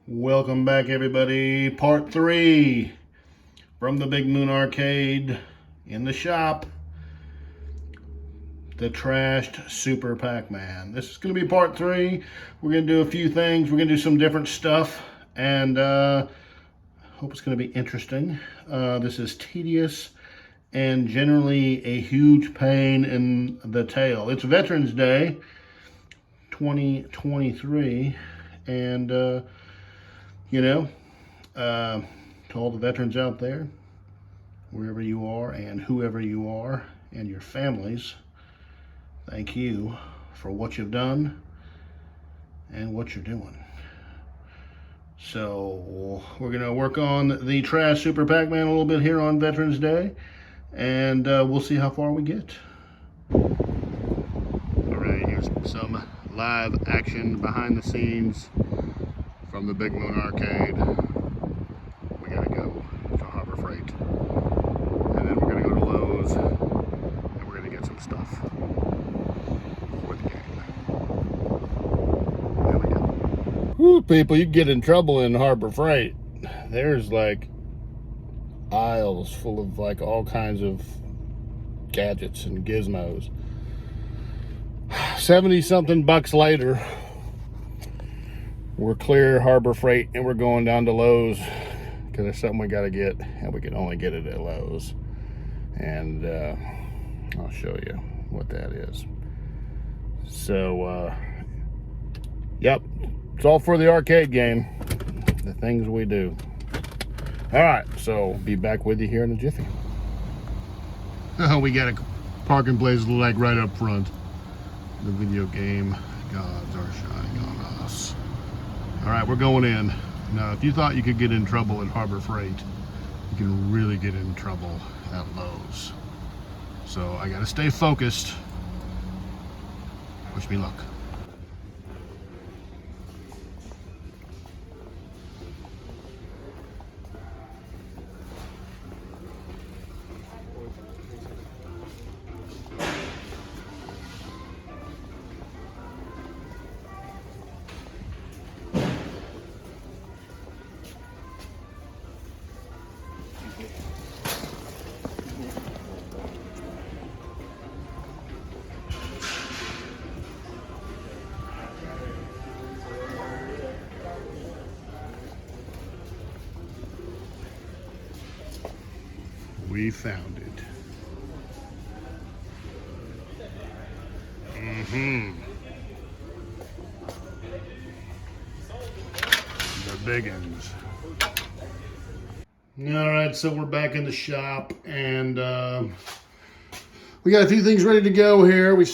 Welcome back, everybody. Part 3 from the Big Moon Arcade in the shop. The trashed Super Pac-Man. This is going to be part 3. We're going to do a few things. We're going to do some different stuff. And hope it's going to be interesting. This is tedious and generally a huge pain in the tail. It's Veterans Day 2023. And to all the veterans out there, wherever you are and whoever you are and your families, thank you for what you've done and what you're doing. So we're going to work on the trash Super Pac-Man a little bit here on Veterans Day, and we'll see how far we get. All right, here's some live action behind the scenes from the Big Moon Arcade. We gotta go to Harbor Freight, and then we're gonna go to Lowe's, and we're gonna get some stuff for the game. There we go. Woo, people, you get in trouble in Harbor Freight. There's like aisles full of like all kinds of gadgets and gizmos. 70-something bucks later, we're clear Harbor Freight and we're going down to Lowe's because there's something we got to get, and we can only get it at Lowe's. And I'll show you what that is. So, yep, it's all for the arcade game, the things we do. All right, so be back with you here in a jiffy. Oh, we got a parking place like right up front. The video game gods are shining on us. All right, we're going in. Now, if you thought you could get in trouble at Harbor Freight, you can really get in trouble at Lowe's. So I gotta stay focused. Wish me luck. We found it. The biggins. All right, so we're back in the shop, and we got a few things ready to go here. We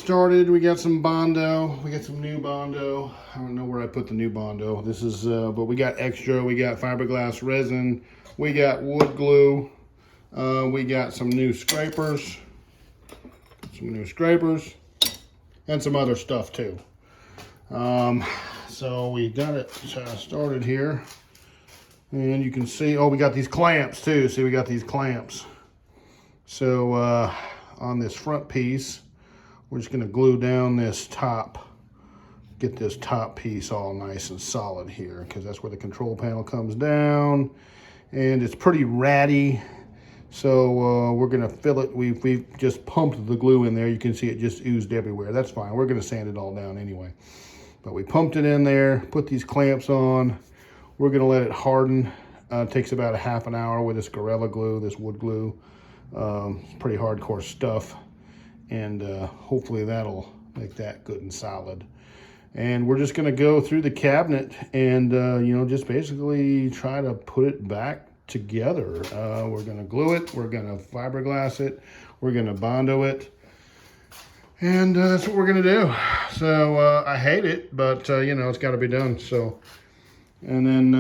got some Bondo. We got some new Bondo. I don't know where I put the new Bondo. This is, but we got extra. We got fiberglass resin. We got wood glue. We got some new scrapers, and some other stuff too. So we got it started here, and you can see, oh, we got these clamps too. See, we got these clamps. So on this front piece, we're just gonna glue down this top, get this top piece all nice and solid here, because that's where the control panel comes down, and it's pretty ratty. So we're gonna fill it. We've just pumped the glue in there. You can see it just oozed everywhere. That's fine. We're gonna sand it all down anyway. But we pumped it in there, put these clamps on. We're gonna let it harden. It takes about a half an hour with this Gorilla Glue, this wood glue. It's pretty hardcore stuff. And hopefully that'll make that good and solid. And we're just gonna go through the cabinet and just basically try to put it back together. We're gonna glue it, we're gonna fiberglass it, we're gonna Bondo it, and that's what we're gonna do. So I hate it, but it's got to be done. So, and then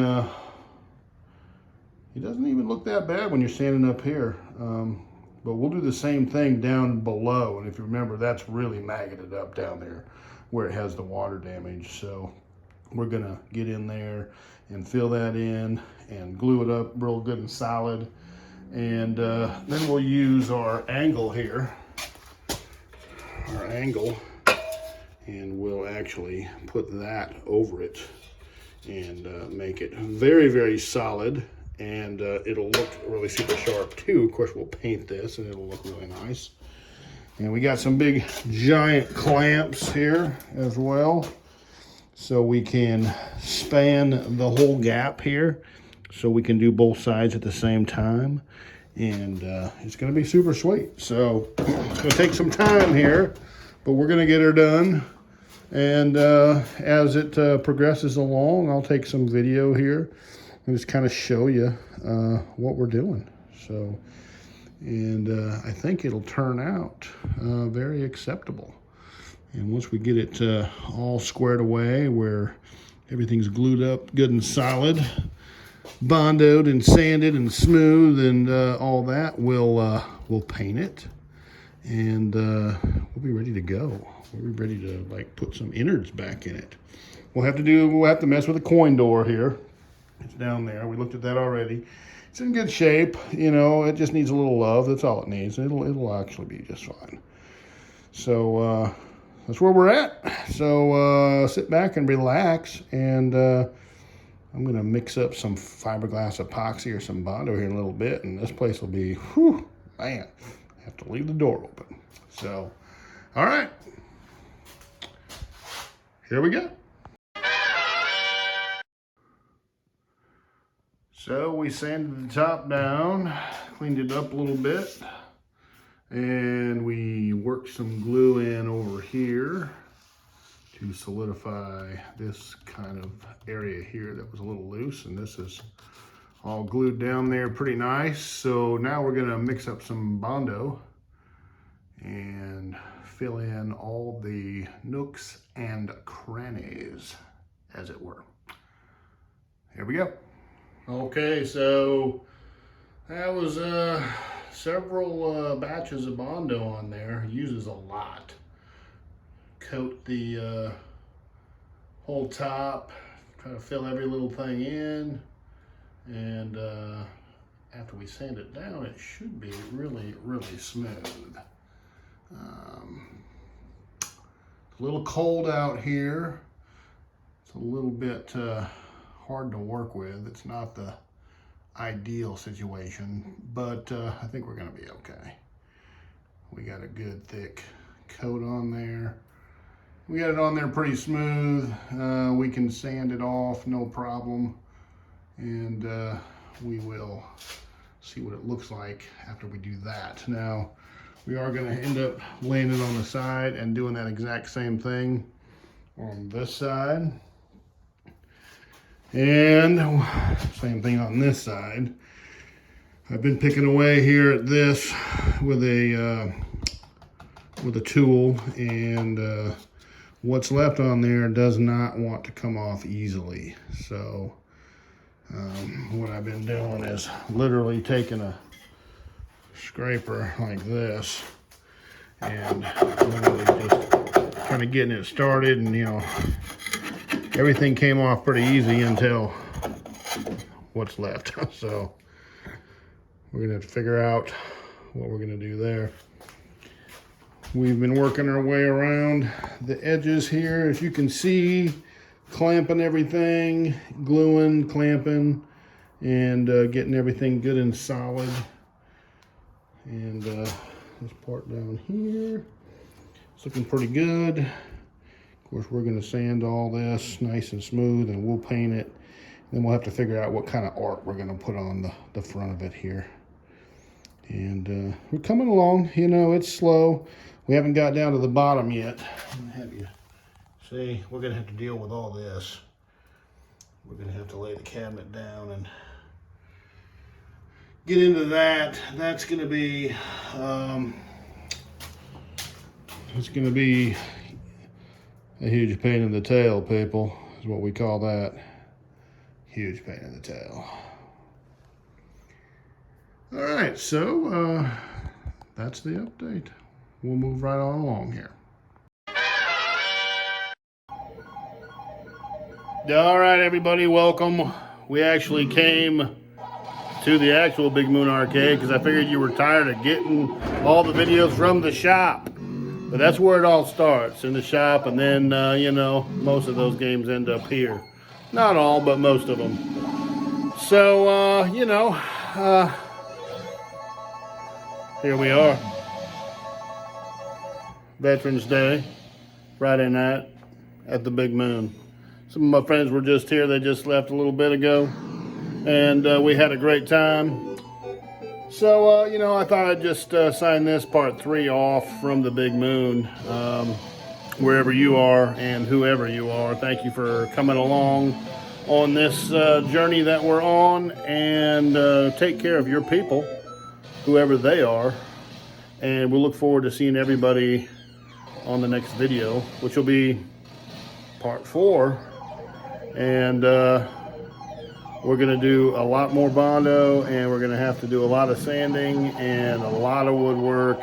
it doesn't even look that bad when you're standing up here, but we'll do the same thing down below. And if you remember, that's really maggoted up down there where it has the water damage. So we're gonna get in there and fill that in and glue it up real good and solid. And then we'll use our angle here, and we'll actually put that over it and make it very, very solid. And it'll look really super sharp too. Of course, we'll paint this and it'll look really nice. And we got some big giant clamps here as well, so we can span the whole gap here, so we can do both sides at the same time. And it's gonna be super sweet. So it's gonna take some time here, but we're gonna get her done. And as it progresses along, I'll take some video here and just kind of show you what we're doing. So, and I think it'll turn out very acceptable. And once we get it all squared away, where everything's glued up good and solid, bondoed and sanded and smooth and all that, we'll paint it, and we'll be ready to go. We'll be ready to like put some innards back in it. We'll have to mess with the coin door here. It's down there. We looked at that already. It's in good shape. You know, it just needs a little love. That's all it needs. It'll actually be just fine. So that's where we're at. So sit back and relax, and I'm gonna mix up some fiberglass epoxy or some Bondo here in a little bit, and this place will be, whew, man, I have to leave the door open. So, all right, here we go. So we sanded the top down, cleaned it up a little bit, and we worked some glue in over here to solidify this kind of area here that was a little loose, and this is all glued down there pretty nice. So now we're gonna mix up some Bondo and fill in all the nooks and crannies, as it were. Here we go. Okay, so that was several batches of Bondo on there. Uses a lot. Coat the whole top, try to fill every little thing in, and after we sand it down, it should be really, really smooth. It's a little cold out here. It's a little bit hard to work with. It's not the ideal situation, but I think we're gonna be okay. We got a good thick coat on there. We got it on there pretty smooth. We can sand it off, no problem. And we will see what it looks like after we do that. Now, we are gonna end up laying it on the side and doing that exact same thing on this side. And same thing on this side. I've been picking away here at this with a tool, and what's left on there does not want to come off easily. So what I've been doing is literally taking a scraper like this and literally just kind of getting it started, and you know, everything came off pretty easy until what's left. So we're gonna have to figure out what we're gonna do there. We've been working our way around the edges here, as you can see, clamping everything, gluing, clamping, and getting everything good and solid. And this part down here, it's looking pretty good. Of course, we're gonna sand all this nice and smooth, and we'll paint it. Then we'll have to figure out what kind of art we're gonna put on the front of it here. And we're coming along. You know, it's slow. We haven't got down to the bottom yet. Have you see? We're gonna have to deal with all this. We're gonna have to lay the cabinet down and get into that. That's gonna be it's gonna be a huge pain in the tail, people, is what we call that. Huge pain in the tail. All right, so that's the update. We'll move right on along here. All right, everybody, welcome. We actually came to the actual Big Moon Arcade because I figured you were tired of getting all the videos from the shop. But that's where it all starts, in the shop, and then, you know, most of those games end up here. Not all, but most of them. So, you know, here we are. Veterans Day, Friday night at the Big Moon. Some of my friends were just here. They just left a little bit ago. And we had a great time. So, you know, I thought I'd just sign this part 3 off from the Big Moon. Wherever you are and whoever you are, thank you for coming along on this journey that we're on, and take care of your people, whoever they are, and we'll look forward to seeing everybody on the next video, which will be part 4, and we're going to do a lot more Bondo, and we're going to have to do a lot of sanding and a lot of woodwork.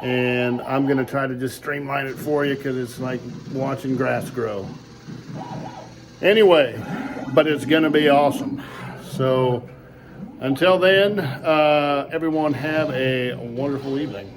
And I'm going to try to just streamline it for you because it's like watching grass grow. Anyway, but it's going to be awesome. So until then, everyone have a wonderful evening.